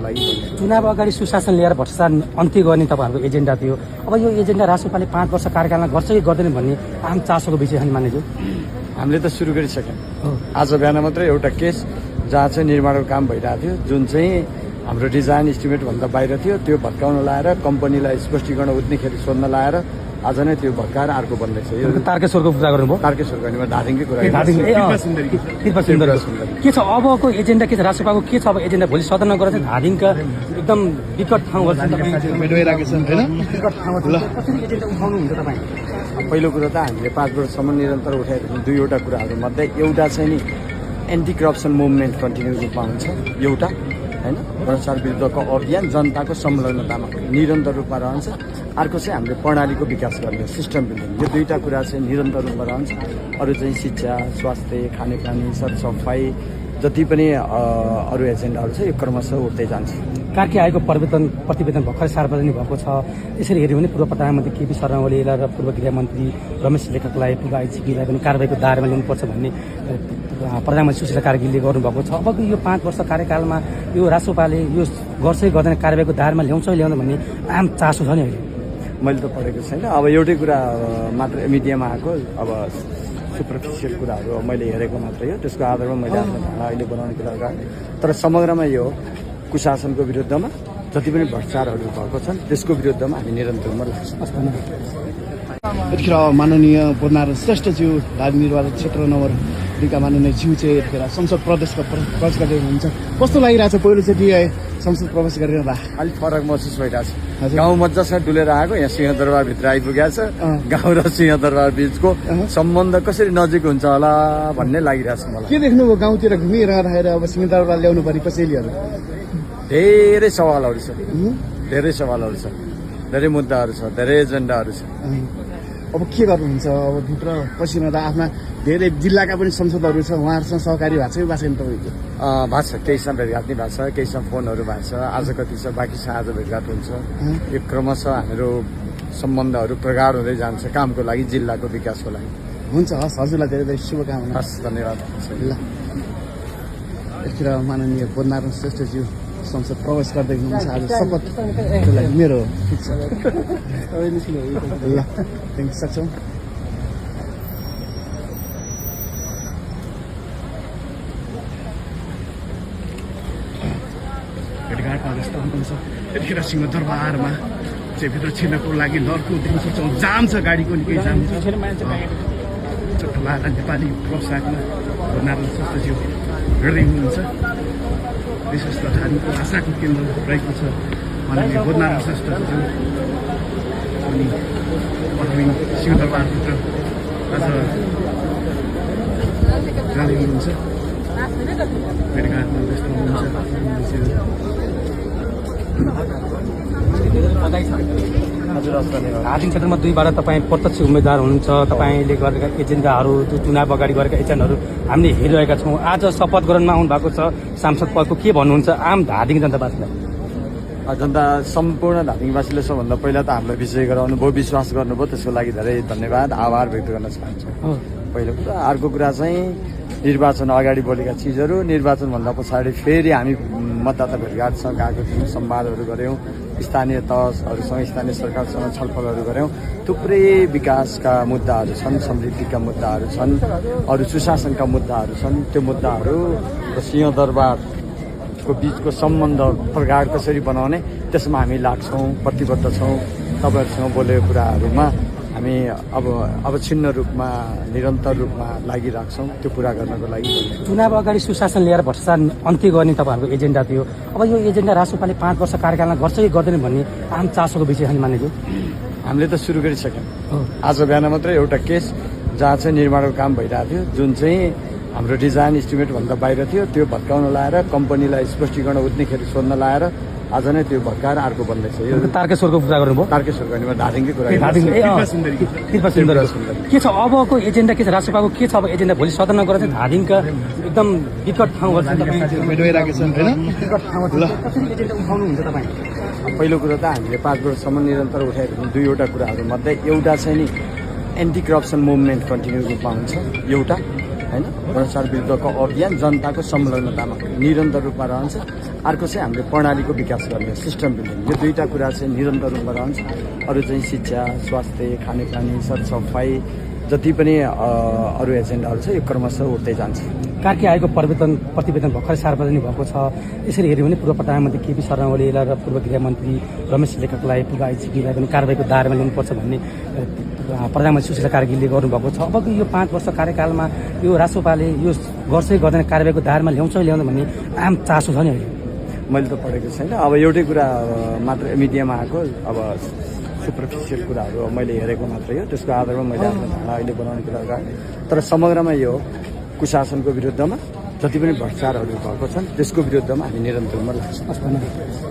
चुनाव अगाडि सुशासन ल्याएर भ्रष्टाचार अन्त्य गर्ने तपाईँहरूको एजेन्डा थियो। अब यो एजेन्डा राष्ट्रपालले 5 वर्ष कार्यकालमा गर्छ कि गर्दैन भन्ने आम चासोको विषय छ नि मान्यज्यू। हामीले त सुरु गरिसक्यौँ। आज बिहान मात्रै एउटा केस जहाँ चाहिँ निर्माणको काम भइरहेको थियो, जुन चाहिँ हाम्रो डिजाइन इस्टिमेटभन्दा बाहिर थियो, त्यो भत्काउन लाएर कम्पनीलाई स्पष्टीकरण उठ्नेखेरि सोध्न लाएर आज नै त्यो भत्काएर अर्को बन्दैछ। यो तारकेश्वरको कुरा गर्नुभयो। तारकेश्वर गर्नेमा धादिङकै कुरा कृपा सुन्दर के छ अबको एजेन्डा के छ राष्ट्रपालको के छ अब एजेन्डा? भोलि सदनमा गएर चाहिँ धादिङका एकदम विकट ठाउँहरू पहिलो कुरा त हामीले 5 वर्षसम्म निरन्तर उठाएको दुईवटा कुराहरू मध्ये एउटा चाहिँ नि एन्टी करप्सन मुभमेन्ट कन्टिन्यू रूपमा हुन्छ, एउटा होइन भ्रष्टाचार विरुद्धको अभियान जनताको संलग्नतामा निरन्तर रूपमा रहन्छ। अर्को चाहिँ हामीले प्रणालीको विकास गर्ने सिस्टम बिल्डिङ, यो दुईटा कुरा चाहिँ निरन्तर रूपमा रहन्छ। अरू चाहिँ शिक्षा, स्वास्थ्य, खानेपानी, सरसफाई जति पनि अरू एजेन्डाहरू छ यो क्रमशः उठ्दै जान्छ। कार्की आयोगको प्रतिवेदन भर्खरै सार्वजनिक भएको छ। यसरी हेऱ्यो भने पूर्व प्रधानमन्त्री केपी शर्मा ओलीलाई र पूर्व गृहमन्त्री रमेश लेखकलाई, पूर्व आइजिपीलाई पनि कारबाहीको दायरामा ल्याउनुपर्छ भन्ने प्रधानमन्त्री सुशीला कार्कीले गर्नुभएको छ। अब यो 5 वर्ष कार्यकालमा यो राष्ट्रपालले यो गर्छ कि गर्दैन, कारबाहीको दायरामा ल्याउँछ कि ल्याउँदैन भन्ने आम चासो छ नि अहिले। मैले त पढेको छैन। अब एउटै कुरा मात्र मिडियामा आएको, अब सुपरफिसियल कुराहरू मैले हेरेको मात्रै हो, त्यसको आधारमा मैले आफ्नो धारणा अहिले बनाउने कुरा गरेँ। तर समग्रमा यो कुशासनको विरुद्धमा जति पनि भ्रष्टाचारहरू भएको छन् त्यसको विरुद्धमा हामी निरन्तर रूपमा लाग्छौँ। यतिखेर माननीय बोधनारायण श्रेष्ठज्यू धादिङ निर्वाचन क्षेत्र नम्बर 2 का माननीय ज्यू चाहिँ यतिखेर संसद प्रवेशमा प्रवेश गर्दै हुनुहुन्छ। कस्तो लागिरहेछ पहिलोचोटि संसद प्रवेश गरेर? अलिक फरक महसुस भइरहेको छ। गाउँ मजासँग डुलेर आएको, यहाँ सिंहदरबारभित्र आइपुगेको छ। गाउँ र सिंहदरबार बिचको सम्बन्ध कसरी नजिक हुन्छ होला भन्ने लागिरहेछ मलाई। के देख्नुभयो गाउँतिर घुमिरहँदाखेरि? अब सिंहदरबार ल्याउनु पर्ने कसैलीहरू धेरै सवालहरू छ, धेरै सवालहरू छ, धेरै मुद्दाहरू छ, धेरै एजेन्डाहरू छ। अब के गर्नुहुन्छ? अब भित्र पसिना त आफ्ना धेरै जिल्लाका पनि संसदहरू छ, उहाँहरूसँग सहकारी भएको छ कि भएको छैन तपाईँको? भएको छ, केहीसँग भेटघाट नै भएको छ, केहीसँग फोनहरू भएको छ। आज कति छ, बाँकी छ आज भेटघाट हुन्छ। यो क्रमशः हाम्रो सम्बन्धहरू प्रगाढ हुँदै जान्छ कामको लागि, जिल्लाको विकासको लागि। हुन्छ, हस्, हजुरलाई धेरै धेरै शुभकामना। हस्, धन्यवाद। ल, यतिखेर माननीय बोधनारायण श्रेष्ठज्यू संसद प्रवेश गर्दै हुनुहुन्छ। आज शपथको लागि मेरो ठिक छ। ल, थ्याङ्क सक्छौँ। भेटघाटमा व्यस्त हुनुहुन्छ। यतिखेर सिंहदरबारमा चाहिँ भित्र छिर्नको लागि नर्को देख्न सक्छौँ। जाम छ, गाडीको निकै जाम छ। चट्टला नेपाली पोसाकमा बोधनारायण श्रेष्ठज्यू हिँड्दै हुनुहुन्छ। विशेष त धादिङको आशाको केन्द्र रहेको छ माननीय बोधनारायण श्रेष्ठज्यू अनि पठाउन सिंहदरबारभित्र आज जाँदै हुनुहुन्छ। भेटघाटमा व्यस्त हुनुहुन्छ। धादिङ क्षेत्रमा 2बाट तपाईँ प्रत्यक्ष उम्मेद्वार हुनुहुन्छ। तपाईँले गरेका एजेन्डाहरू, चुनाव अगाडि गरेका एजेन्डाहरू हामीले हेरिरहेका छौँ। आज शपथ ग्रहणमा आउनु भएको छ सांसद पदको, के भन्नुहुन्छ आम धादिङ जनतावासीलाई? जनता सम्पूर्ण धादिङवासीले सबभन्दा पहिला त हामीलाई विजय गराउनु भयो, विश्वास गर्नुभयो, त्यसको लागि धेरै धन्यवाद, आभार व्यक्त गर्न चाहन्छु। पहिलो कुरा। अर्को कुरा चाहिँ निर्वाचन अगाडि बोलेका चिजहरू, निर्वाचनभन्दा पछाडि फेरि हामी मतदाता भेटघाटसँग गएको थियौँ, संवादहरू गऱ्यौँ, स्थानीय तहहरूसँग, स्थानीय सरकारसँग छलफलहरू गऱ्यौँ। थुप्रै विकासका मुद्दाहरू छन्, समृद्धिका मुद्दाहरू छन्, अरू सुशासनका मुद्दाहरू छन्। त्यो मुद्दाहरू र सिंहदरबारको बिचको सम्बन्ध प्रगाढ कसरी बनाउने त्यसमा हामी लाग्छौँ, प्रतिबद्ध छौँ। तपाईँहरूसँग बोलेको कुराहरूमा हामी अब छिन्न रूपमा निरन्तर रूपमा लागिराख्छौँ त्यो पुरा गर्नको लागि। चुनाव अगाडि सुशासन ल्याएर भ्रष्टाचार अन्त्य गर्ने तपाईँहरूको एजेन्डा थियो। अब यो एजेन्डा राष्ट्रपालले 5 वर्ष कार्यकालमा गर्छ कि गर्दैन भन्ने आम चासोको विषय छ नि मान्यज्यू। हामीले त सुरु गरिसक्यौँ। आज बिहान मात्रै एउटा केस जहाँ चाहिँ निर्माणको काम भइरहेको थियो, जुन चाहिँ हाम्रो डिजाइन इस्टिमेटभन्दा बाहिर थियो, त्यो भत्काउन लाएर कम्पनीलाई स्पष्टीकरण उठ्नेखेरि सोध्न लाएर आज नै त्यो भत्काएर अर्को बन्दैछ। यो तारकेश्वरको कुरा गर्नुभयो। तारकेश्वर गर्नेमा धादिङकै कुरा कृपा सुन्दर के छ अबको एजेन्डा के छ राष्ट्रपालको के छ अब एजेन्डा? भोलि सदनमा गएर चाहिँ धादिङका एकदम विकट ठाउँहरू पहिलो कुरा त हामीले 5 वर्षसम्म निरन्तर उठाएको दुईवटा कुराहरू मध्ये एउटा चाहिँ नि एन्टी करप्सन मुभमेन्ट कन्टिन्यू रूपमा हुन्छ, एउटा होइन भ्रष्टाचार विरुद्धको अभियान जनताको संलग्नतामा निरन्तर रूपमा रहन्छ। अर्को चाहिँ हाम्रो प्रणालीको विकास गर्ने सिस्टम बिल्डिङ। यो दुईवटा कुरा चाहिँ निरन्तर रूपमा रहन्छ। अरू चाहिँ शिक्षा, स्वास्थ्य, खानेपानी, सरसफाइ जति पनि अरू एजेन्डाहरू छ यो क्रमशः उठ्दै जान्छ। कार्की आयोगको प्रतिवेदन भर्खरै सार्वजनिक भएको छ। यसरी हेऱ्यो भने पूर्व प्रधानमन्त्री केपी शर्मा ओलीलाई र पूर्व गृहमन्त्री रमेश लेखकलाई, पूर्व आइजिपीलाई पनि कारबाहीको दायरामा ल्याउनुपर्छ भन्ने प्रधानमन्त्री सुशीला कार्कीले गर्नुभएको छ। अब यो 5 वर्ष कार्यकालमा यो रासोपाले यो गर्छै गर्दैन, कारबाहीको दायरामा ल्याउँछ ल्याउँदैन भन्ने आम चासो छ नि अहिले। मैले त पढेको छैन। अब एउटै कुरा मात्र मिडियामा आएको, अब सुपरफिसियल कुराहरू मैले हेरेको मात्रै हो। त्यसको आधारमा मैले आफ्नो धारणा अहिले बनाउने कुरा गरेँ। तर समग्रमा यो कुशासनको विरुद्धमा जति पनि भ्रष्टाचारहरू भएको छन् त्यसको विरुद्धमा हामी निरन्तरमा लाग्छौँ।